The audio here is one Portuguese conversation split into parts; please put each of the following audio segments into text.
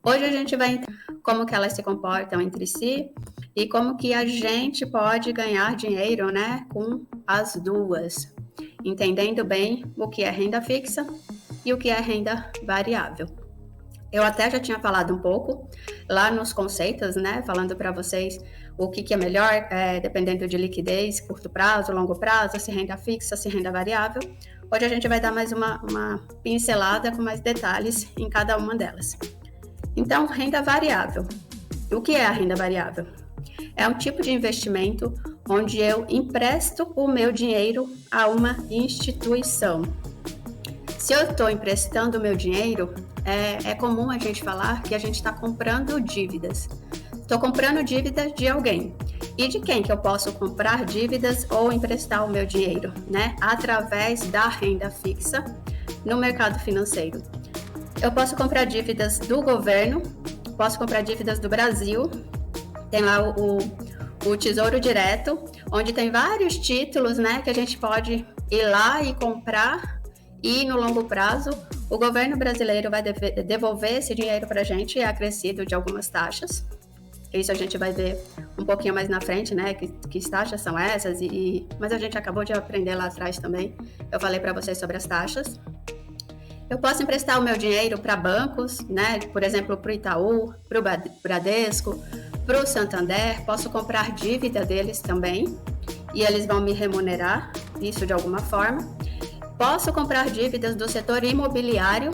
Hoje a gente vai entender como que elas se comportam entre si e como que a gente pode ganhar dinheiro, né, com as duas, entendendo bem o que é renda fixa e o que é renda variável. Eu até já tinha falado um pouco lá nos conceitos, né, falando para vocês o que é melhor, dependendo de liquidez, curto prazo, longo prazo, se renda fixa, se renda variável. Hoje a gente vai dar mais uma pincelada com mais detalhes em cada uma delas. Então, renda variável. O que é a renda variável? É um tipo de investimento onde eu empresto o meu dinheiro a uma instituição. Se eu estou emprestando o meu dinheiro, é comum a gente falar que a gente está comprando dívidas. Estou comprando dívidas de alguém. E de quem que eu posso comprar dívidas ou emprestar o meu dinheiro, né? Através da renda fixa no mercado financeiro. Eu posso comprar dívidas do governo, posso comprar dívidas do Brasil, tem lá o Tesouro Direto, onde tem vários títulos, né, que a gente pode ir lá e comprar, e no longo prazo o governo brasileiro vai devolver esse dinheiro para a gente, é acrescido de algumas taxas. Isso a gente vai ver um pouquinho mais na frente, né, que taxas são essas, mas a gente acabou de aprender lá atrás também, eu falei para vocês sobre as taxas. Eu posso emprestar o meu dinheiro para bancos, né? Por exemplo, para o Itaú, para o Bradesco, para o Santander. Posso comprar dívida deles também e eles vão me remunerar isso de alguma forma. Posso comprar dívidas do setor imobiliário,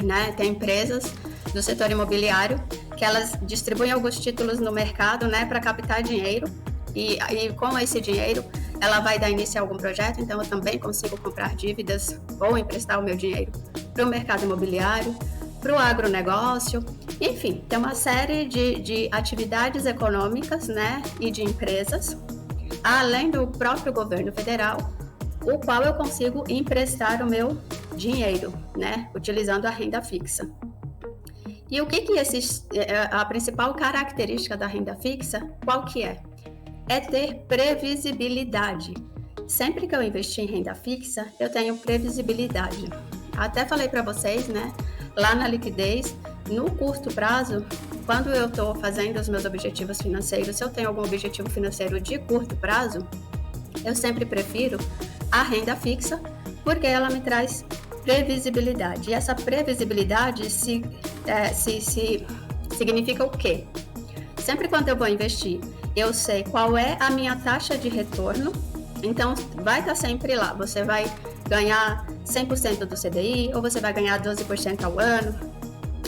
né? Tem empresas do setor imobiliário que elas distribuem alguns títulos no mercado, né? Para captar dinheiro e com esse dinheiro ela vai dar início a algum projeto, então eu também consigo comprar dívidas ou emprestar o meu dinheiro para o mercado imobiliário, para o agronegócio, enfim, tem uma série de atividades econômicas, né, e de empresas, além do próprio governo federal, o qual eu consigo emprestar o meu dinheiro, né, utilizando a renda fixa. E o que a principal característica da renda fixa, qual que é? É ter previsibilidade. Sempre que eu investir em renda fixa, eu tenho previsibilidade. Até falei para vocês, né, lá na liquidez, no curto prazo, quando eu estou fazendo os meus objetivos financeiros, se eu tenho algum objetivo financeiro de curto prazo, eu sempre prefiro a renda fixa, porque ela me traz previsibilidade. E essa previsibilidade significa o quê? Sempre quando eu vou investir, eu sei qual é a minha taxa de retorno, então vai estar sempre lá. Você vai ganhar 100% do CDI, ou você vai ganhar 12% ao ano,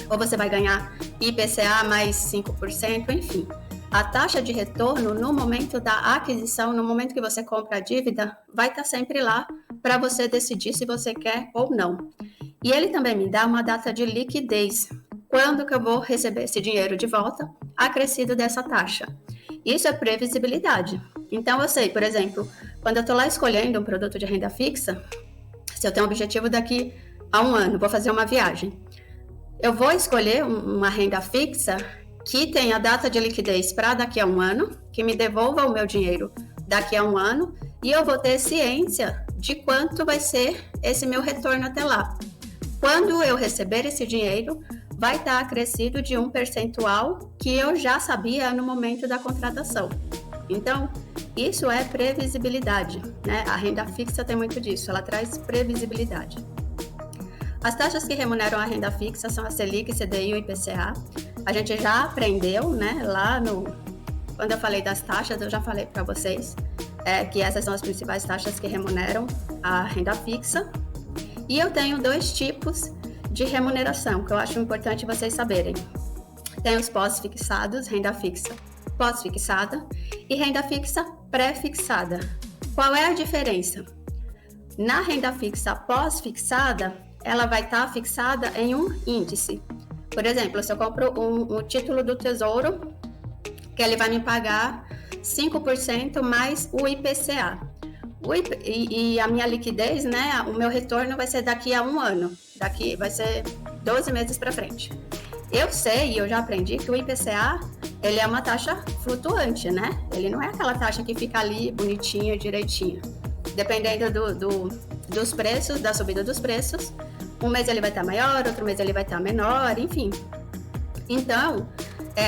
ou você vai ganhar IPCA mais 5%, enfim. A taxa de retorno no momento da aquisição, no momento que você compra a dívida, vai estar sempre lá para você decidir se você quer ou não. E ele também me dá uma data de liquidez. Quando que eu vou receber esse dinheiro de volta, acrescido dessa taxa. Isso é previsibilidade. Então, eu sei, por exemplo, quando eu estou lá escolhendo um produto de renda fixa, se eu tenho um objetivo daqui a um ano, vou fazer uma viagem, eu vou escolher uma renda fixa que tenha data de liquidez para daqui a um ano, que me devolva o meu dinheiro daqui a um ano, e eu vou ter ciência de quanto vai ser esse meu retorno até lá. Quando eu receber esse dinheiro, vai estar acrescido de um percentual que eu já sabia no momento da contratação. Então, isso é previsibilidade, né? A renda fixa tem muito disso, ela traz previsibilidade. As taxas que remuneram a renda fixa são a Selic, CDI e o IPCA. A gente já aprendeu, né? Quando eu falei das taxas, eu já falei para vocês que essas são as principais taxas que remuneram a renda fixa. E eu tenho dois tipos de remuneração, que eu acho importante vocês saberem. Tem os pós-fixados, renda fixa pós-fixada e renda fixa pré-fixada. Qual é a diferença? Na renda fixa pós-fixada, ela vai estar fixada em um índice. Por exemplo, se eu compro um título do Tesouro, que ele vai me pagar 5% mais o IPCA. E a minha liquidez, né, o meu retorno vai ser daqui a um ano, daqui vai ser 12 meses para frente. Eu sei e eu já aprendi que o IPCA, ele é uma taxa flutuante, né? Ele não é aquela taxa que fica ali bonitinha, direitinha. Dependendo dos preços, da subida dos preços, um mês ele vai estar maior, outro mês ele vai estar menor, enfim. Então,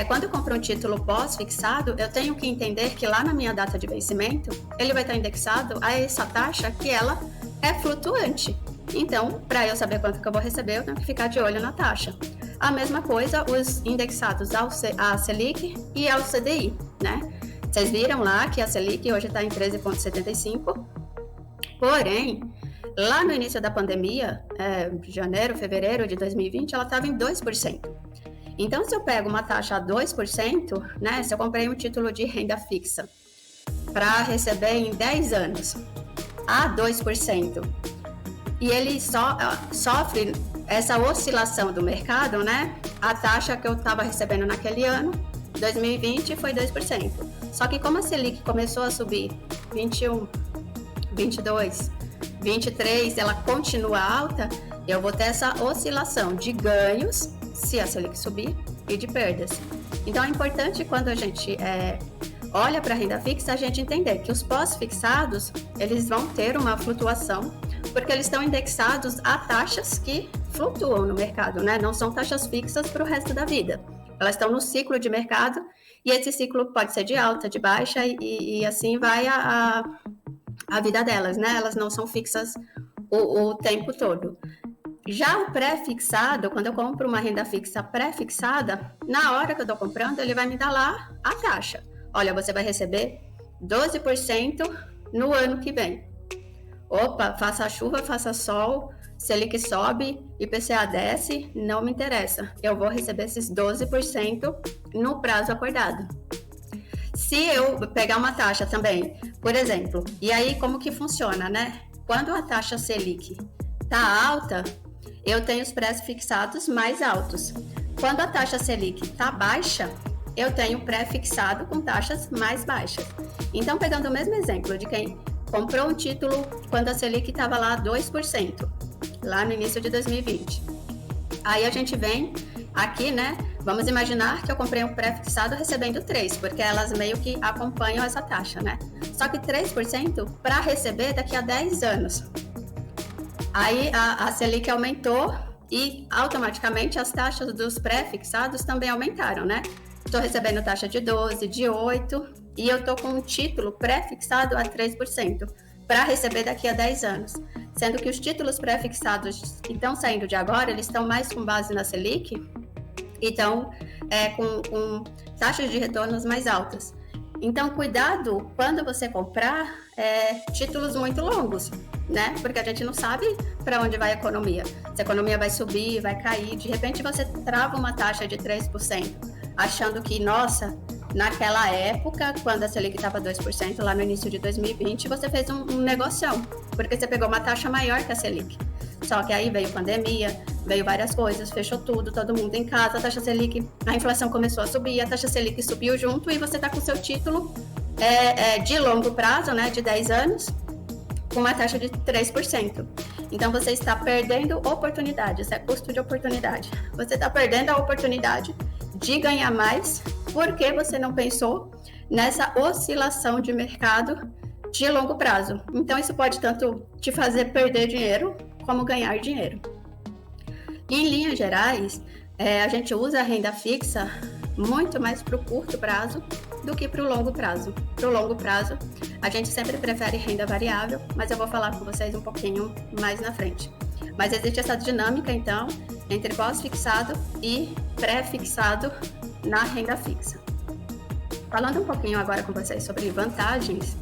quando eu compro um título pós-fixado, eu tenho que entender que lá na minha data de vencimento, ele vai estar indexado a essa taxa que ela é flutuante. Então, para eu saber quanto que eu vou receber, eu tenho que ficar de olho na taxa. A mesma coisa os indexados à Selic e ao CDI, né? Vocês viram lá que a Selic hoje está em 13,75, porém, lá no início da pandemia, janeiro, fevereiro de 2020, ela estava em 2%. Então, se eu pego uma taxa a 2%, né? Se eu comprei um título de renda fixa para receber em 10 anos a 2%, e ele sofre essa oscilação do mercado, né? A taxa que eu estava recebendo naquele ano, 2020, foi 2%. Só que como a Selic começou a subir 21, 22, 23, ela continua alta, eu vou ter essa oscilação de ganhos, se a Selic subir, e de perdas. Então, é importante quando a gente olha para a renda fixa, a gente entender que os pós-fixados, eles vão ter uma flutuação, porque eles estão indexados a taxas que flutuam no mercado, né? Não são taxas fixas para o resto da vida. Elas estão no ciclo de mercado, e esse ciclo pode ser de alta, de baixa, e assim vai a vida delas, né? Elas não são fixas o tempo todo. Já o pré-fixado, quando eu compro uma renda fixa pré-fixada, na hora que eu estou comprando, ele vai me dar lá a taxa. Olha, você vai receber 12% no ano que vem. Opa, faça chuva, faça sol, Selic sobe, IPCA desce, não me interessa. Eu vou receber esses 12% no prazo acordado. Se eu pegar uma taxa também, por exemplo, e aí como que funciona, né? Quando a taxa Selic tá alta, eu tenho os pré-fixados mais altos. Quando a taxa Selic tá baixa, eu tenho pré-fixado com taxas mais baixas. Então, pegando o mesmo exemplo de quem comprou um título quando a Selic estava lá 2%, lá no início de 2020. Aí a gente vem aqui, né? Vamos imaginar que eu comprei um pré-fixado recebendo 3%, porque elas meio que acompanham essa taxa, né? Só que 3% para receber daqui a 10 anos. Aí a Selic aumentou e automaticamente as taxas dos pré-fixados também aumentaram, né? Estou recebendo taxa de 12%, de 8%, e eu estou com um título pré-fixado a 3% para receber daqui a 10 anos. Sendo que os títulos pré-fixados que estão saindo de agora, eles estão mais com base na Selic e estão com taxas de retornos mais altas. Então, cuidado quando você comprar títulos muito longos, né? Porque a gente não sabe para onde vai a economia. Se a economia vai subir, vai cair, de repente você trava uma taxa de 3%, achando que, nossa, naquela época, quando a Selic estava 2%, lá no início de 2020, você fez um negocião, porque você pegou uma taxa maior que a Selic. Só que aí veio pandemia, veio várias coisas, fechou tudo, todo mundo em casa, a taxa Selic, a inflação começou a subir, a taxa Selic subiu junto e você está com o seu título de longo prazo, né, de 10 anos, com uma taxa de 3%. Então, você está perdendo oportunidade, isso é custo de oportunidade. Você está perdendo a oportunidade de ganhar mais porque você não pensou nessa oscilação de mercado de longo prazo. Então, isso pode tanto te fazer perder dinheiro como ganhar dinheiro. Em linhas gerais, a gente usa a renda fixa muito mais para o curto prazo do que para o longo prazo. Para o longo prazo, a gente sempre prefere renda variável, mas eu vou falar com vocês um pouquinho mais na frente. Mas existe essa dinâmica, então, entre pós-fixado e pré-fixado na renda fixa. Falando um pouquinho agora com vocês sobre vantagens,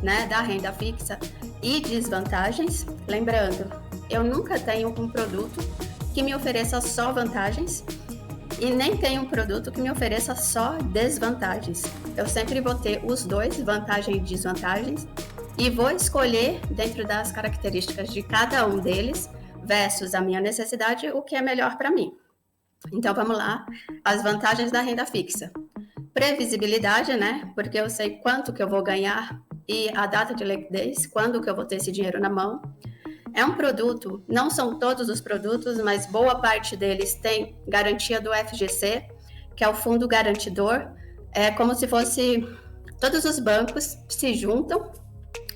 né, da renda fixa e desvantagens, lembrando, eu nunca tenho um produto que me ofereça só vantagens e nem tenho um produto que me ofereça só desvantagens. Eu sempre vou ter os dois, vantagens e desvantagens, e vou escolher dentro das características de cada um deles versus a minha necessidade o que é melhor para mim. Então vamos lá, as vantagens da renda fixa. Previsibilidade, né? Porque eu sei quanto que eu vou ganhar e a data de liquidez, quando que eu vou ter esse dinheiro na mão. É um produto, não são todos os produtos, mas boa parte deles tem garantia do FGC, que é o fundo garantidor. É como se fosse todos os bancos se juntam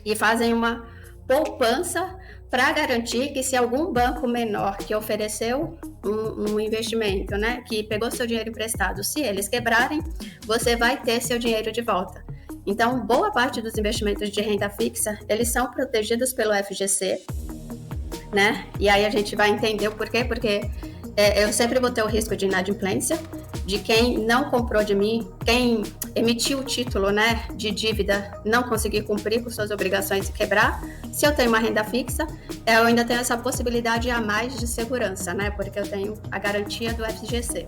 e fazem uma poupança para garantir que se algum banco menor que ofereceu um investimento, né, que pegou seu dinheiro emprestado, se eles quebrarem, você vai ter seu dinheiro de volta. Então, boa parte dos investimentos de renda fixa, eles são protegidos pelo FGC, né? E aí a gente vai entender o porquê, porque eu sempre vou ter o risco de inadimplência, de quem não comprou de mim, quem emitiu o título, né, de dívida, não conseguir cumprir com suas obrigações e quebrar. Se eu tenho uma renda fixa, eu ainda tenho essa possibilidade a mais de segurança, né, porque eu tenho a garantia do FGC.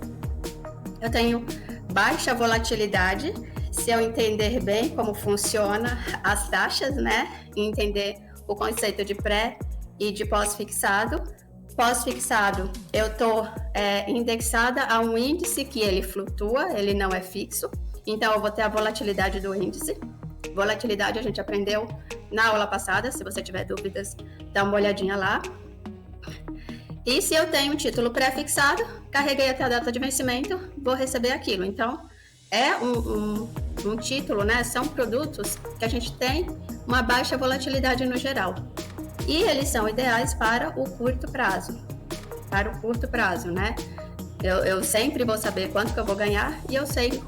Eu tenho baixa volatilidade, se eu entender bem como funciona as taxas, né, e entender o conceito de pré e de pós-fixado. Pós-fixado, eu estou indexada a um índice que ele flutua, ele não é fixo, então eu vou ter a volatilidade do índice. Volatilidade a gente aprendeu na aula passada, se você tiver dúvidas, dá uma olhadinha lá. E se eu tenho um título pré-fixado, carreguei até a data de vencimento, vou receber aquilo. Então, é um título, né? São produtos que a gente tem uma baixa volatilidade no geral. E eles são ideais para o curto prazo. Para o curto prazo, né? Eu sempre vou saber quanto que eu vou ganhar e eu sei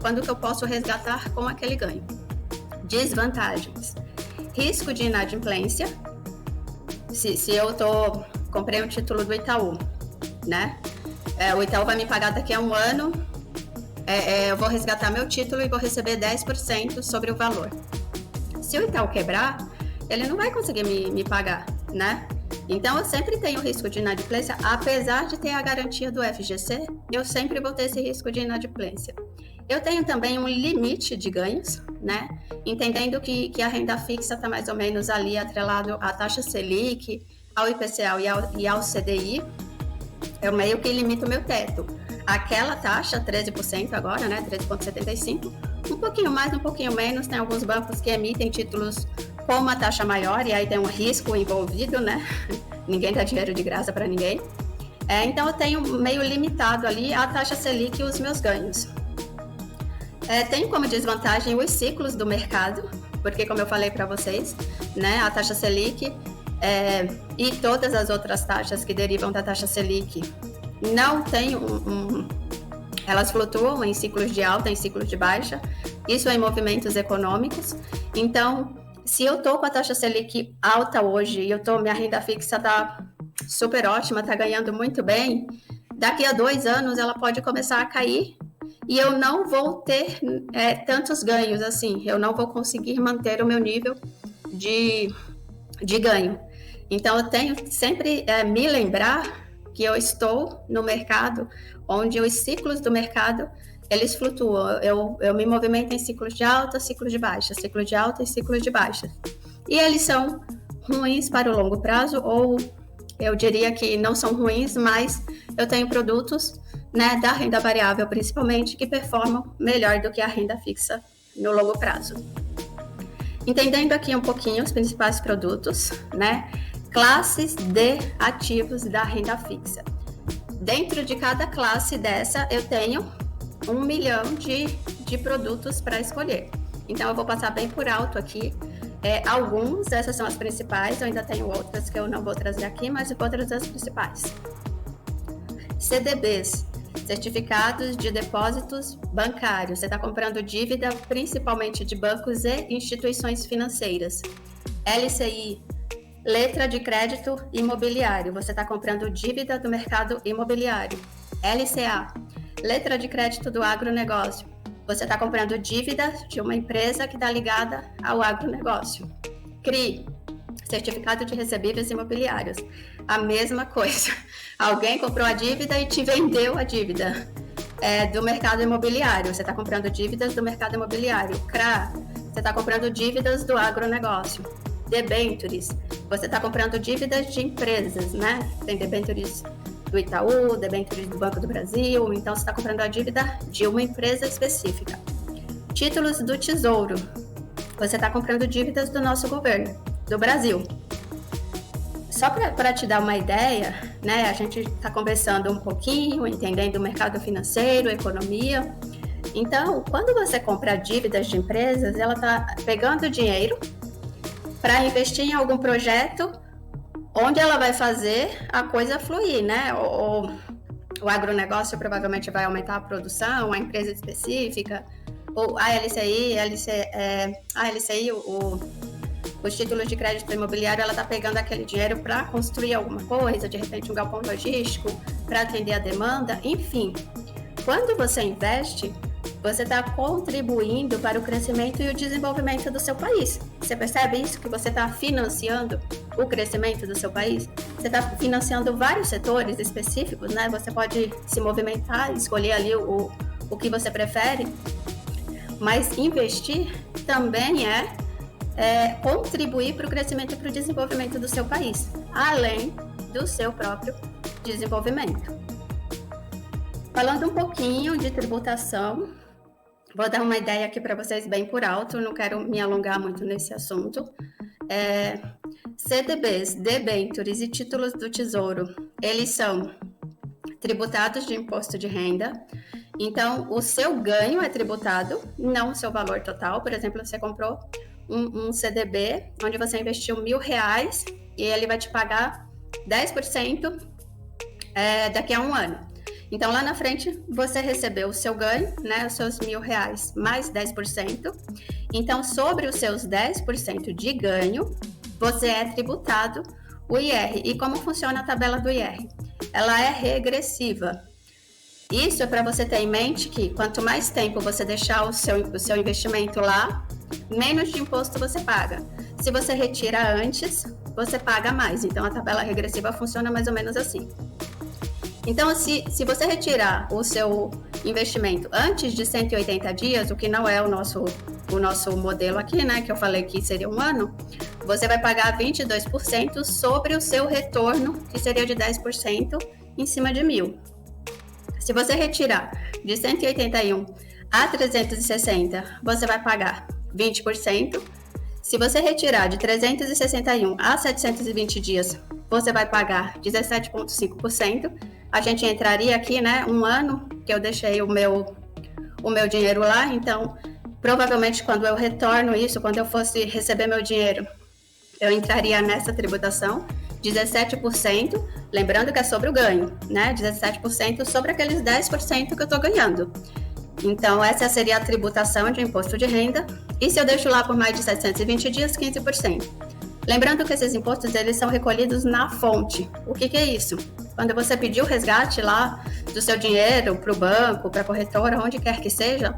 quando que eu posso resgatar com aquele ganho. Desvantagens. Risco de inadimplência. Se eu comprei um título do Itaú, né? O Itaú vai me pagar daqui a um ano, eu vou resgatar meu título e vou receber 10% sobre o valor. Se o Itaú quebrar, ele não vai conseguir me pagar, né? Então, eu sempre tenho risco de inadimplência, apesar de ter a garantia do FGC, eu sempre vou ter esse risco de inadimplência. Eu tenho também um limite de ganhos, né? Entendendo que a renda fixa está mais ou menos ali atrelado à taxa Selic, ao IPCA e ao CDI, eu meio que limito o meu teto. Aquela taxa, 13% agora, né? 13,75%, um pouquinho mais, um pouquinho menos, tem alguns bancos que emitem títulos com uma taxa maior e aí tem um risco envolvido, né? Ninguém dá dinheiro de graça para ninguém. Então eu tenho meio limitado ali a taxa Selic e os meus ganhos. Tem como desvantagem os ciclos do mercado, porque como eu falei para vocês, né, a taxa Selic e todas as outras taxas que derivam da taxa Selic não tem elas flutuam em ciclos de alta, em ciclos de baixa, isso é em movimentos econômicos. Então, se eu estou com a taxa Selic alta hoje e minha renda fixa está super ótima, está ganhando muito bem, daqui a 2 anos ela pode começar a cair e eu não vou ter tantos ganhos assim, eu não vou conseguir manter o meu nível de ganho. Então, eu tenho sempre me lembrar que eu estou no mercado onde os ciclos do mercado eles flutuam. Eu me movimento em ciclos de alta, ciclos de baixa, ciclo de alta e ciclos de baixa. E eles são ruins para o longo prazo, ou eu diria que não são ruins, mas eu tenho produtos, né, da renda variável, principalmente, que performam melhor do que a renda fixa no longo prazo. Entendendo aqui um pouquinho os principais produtos, né, classes de ativos da renda fixa. Dentro de cada classe dessa, eu tenho 1 milhão de produtos para escolher. Então, eu vou passar bem por alto aqui alguns, essas são as principais, eu ainda tenho outras que eu não vou trazer aqui, mas eu vou trazer as principais. CDBs, certificados de depósitos bancários, você está comprando dívida principalmente de bancos e instituições financeiras. LCI, letra de crédito imobiliário, você está comprando dívida do mercado imobiliário. LCA, letra de crédito do agronegócio, você está comprando dívida de uma empresa que está ligada ao agronegócio. CRI, certificado de recebíveis imobiliários, a mesma coisa. Alguém comprou a dívida e te vendeu a dívida do mercado imobiliário, você está comprando dívidas do mercado imobiliário. CRA, você está comprando dívidas do agronegócio. Debentures, você está comprando dívidas de empresas, né? Tem debentures do Itaú, debentures do Banco do Brasil, então você está comprando a dívida de uma empresa específica. Títulos do Tesouro, você está comprando dívidas do nosso governo, do Brasil. Só para te dar uma ideia, né? A gente está conversando um pouquinho, entendendo o mercado financeiro, economia. Então, quando você compra dívidas de empresas, ela está pegando dinheiro para investir em algum projeto onde ela vai fazer a coisa fluir, né? O agronegócio provavelmente vai aumentar a produção, a empresa específica, ou a LCI, os títulos de crédito imobiliário, ela está pegando aquele dinheiro para construir alguma coisa, de repente um galpão logístico, para atender a demanda, enfim. Quando você investe, você está contribuindo para o crescimento e o desenvolvimento do seu país. Você percebe isso? Que você está financiando o crescimento do seu país? Você está financiando vários setores específicos, né? Você pode se movimentar, escolher ali o que você prefere, mas investir também é contribuir para o crescimento e para o desenvolvimento do seu país, além do seu próprio desenvolvimento. Falando um pouquinho de tributação, vou dar uma ideia aqui para vocês bem por alto, não quero me alongar muito nesse assunto. CDBs, debêntures e títulos do Tesouro, eles são tributados de imposto de renda. Então, o seu ganho é tributado, não o seu valor total. Por exemplo, você comprou um CDB, onde você investiu R$1.000 e ele vai te pagar 10% daqui a um ano. Então, lá na frente, você recebeu o seu ganho, né, os seus R$1.000 mais 10%. Então, sobre os seus 10% de ganho, você é tributado o IR. E como funciona a tabela do IR? Ela é regressiva. Isso é para você ter em mente que quanto mais tempo você deixar o seu investimento lá, menos de imposto você paga. Se você retira antes, você paga mais. Então, a tabela regressiva funciona mais ou menos assim. Então, se você retirar o seu investimento antes de 180 dias, o que não é o nosso modelo aqui, né, que eu falei que seria um ano, você vai pagar 22% sobre o seu retorno, que seria de 10% em cima de 1.000. Se você retirar de 181 a 360, você vai pagar 20%. Se você retirar de 361 a 720 dias, você vai pagar 17,5%. A gente entraria aqui, né, um ano que eu deixei o meu dinheiro lá. Então, provavelmente, quando eu retorno isso, quando eu fosse receber meu dinheiro, eu entraria nessa tributação, 17%, lembrando que é sobre o ganho, né? 17% sobre aqueles 10% que eu estou ganhando. Então, essa seria a tributação de imposto de renda. E se eu deixo lá por mais de 720 dias, 15%. Lembrando que esses impostos, eles são recolhidos na fonte. O que é isso? Quando você pedir o resgate lá do seu dinheiro para o banco, para a corretora, onde quer que seja,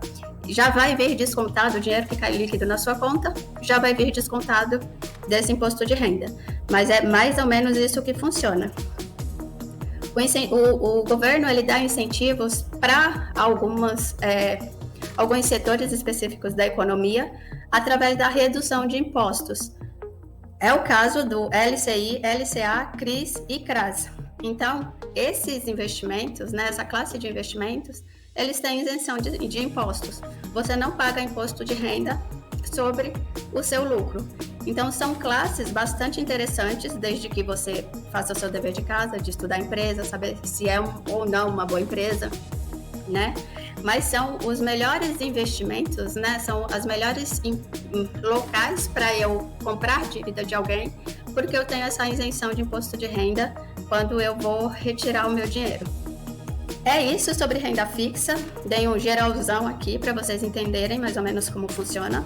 já vai vir descontado o dinheiro que cai líquido na sua conta, já vai vir descontado desse imposto de renda. Mas é mais ou menos isso que funciona. O governo, ele dá incentivos para alguns setores específicos da economia através da redução de impostos. É o caso do LCI, LCA, CRIS e CRAS. Então, esses investimentos, né, essa classe de investimentos, eles têm isenção de impostos. Você não paga imposto de renda sobre o seu lucro. Então, são classes bastante interessantes, desde que você faça o seu dever de casa, de estudar a empresa, saber se é ou não uma boa empresa, né? Mas são os melhores investimentos, né? São as melhores locais para eu comprar dívida de alguém, porque eu tenho essa isenção de imposto de renda quando eu vou retirar o meu dinheiro. É isso sobre renda fixa. Dei um geralzão aqui para vocês entenderem mais ou menos como funciona.